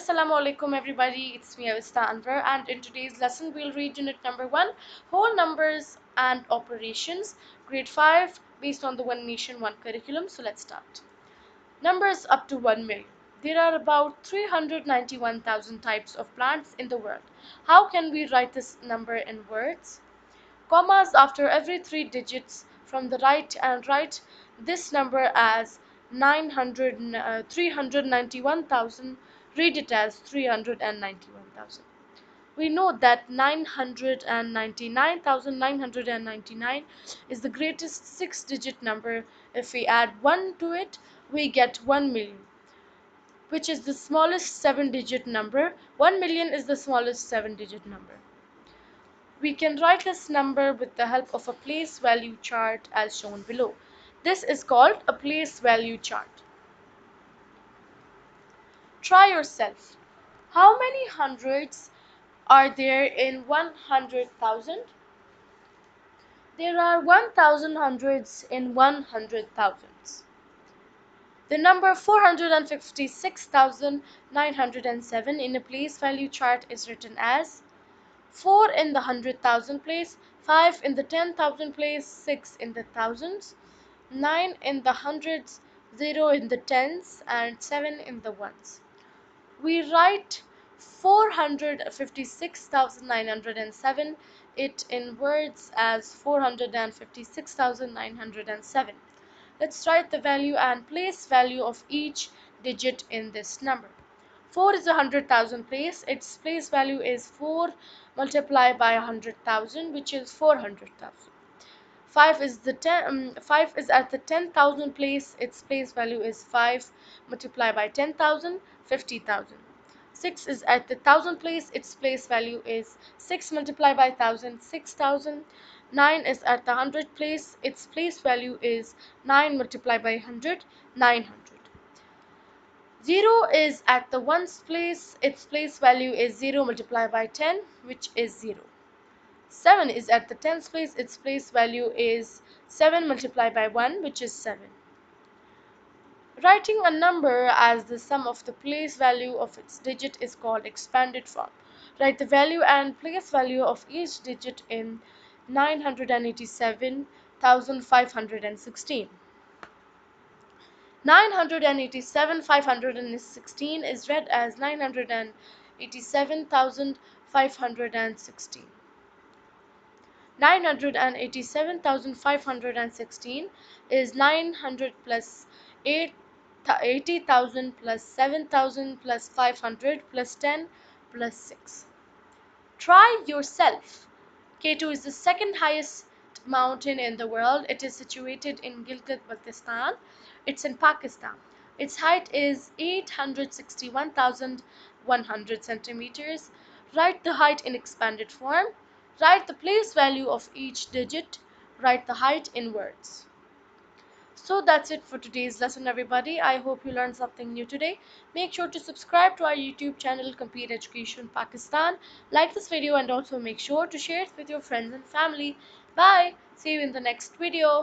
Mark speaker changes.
Speaker 1: Assalamu alaikum everybody, it's me Awista Anwar, and in today's lesson we'll read unit number 1, whole numbers and operations, grade 5, based on the One Nation One curriculum. So let's start. Numbers up to 1 million. There are about 391,000 types of plants in the world. How can we write this number in words? Commas after every 3 digits from the right, and write this number as 391,000. Read it as 391,000. We know that 999,999 is the greatest 6-digit number. If we add 1 to it, we get 1 million, which is the smallest 7-digit number. 1 million is the smallest 7-digit number. We can write this number with the help of a place value chart as shown below. This is called a place value chart. Try yourself. How many hundreds are there in 100,000? There are 1,000 hundreds in 100,000s. The number 456,907 in a place value chart is written as 4 in the 100,000 place, 5 in the 10,000 place, 6 in the thousands, 9 in the hundreds, 0 in the tens, and 7 in the ones. We write 456,907 it in words as 456,907. Let's write the value and place value of each digit in this number. 4 is a 100,000 place. Its place value is 4 multiplied by 100,000, which is 400,000. 5 is at the 10,000 place. Its place value is 5 multiplied by 10,000, 50,000. 6 is at the 1,000 place. Its place value is 6 multiplied by 1,000, 6,000. 9 is at the 100 place. Its place value is 9 multiplied by 100, 900. 0 is at the ones place. Its place value is 0 multiplied by 10, which is 0. 7 is at the tens place. Its place value is 7 multiplied by 1, which is 7. Writing a number as the sum of the place value of its digit is called expanded form. Write the value and place value of each digit in 987,516. 987,516 is read as 987,516. 987,516 is 900 plus 80,000 plus 7,000 plus 500 plus 10 plus 6. Try yourself. K2 is the second highest mountain in the world. It is situated in Gilgit-Baltistan. It's in Pakistan. Its height is 861,100 centimeters. Write the height in expanded form. Write the place value of each digit. Write the height in words. So that's it for today's lesson, everybody. I hope you learned something new today. Make sure to subscribe to our YouTube channel, Complete Education Pakistan. Like this video and also make sure to share it with your friends and family. Bye. See you in the next video.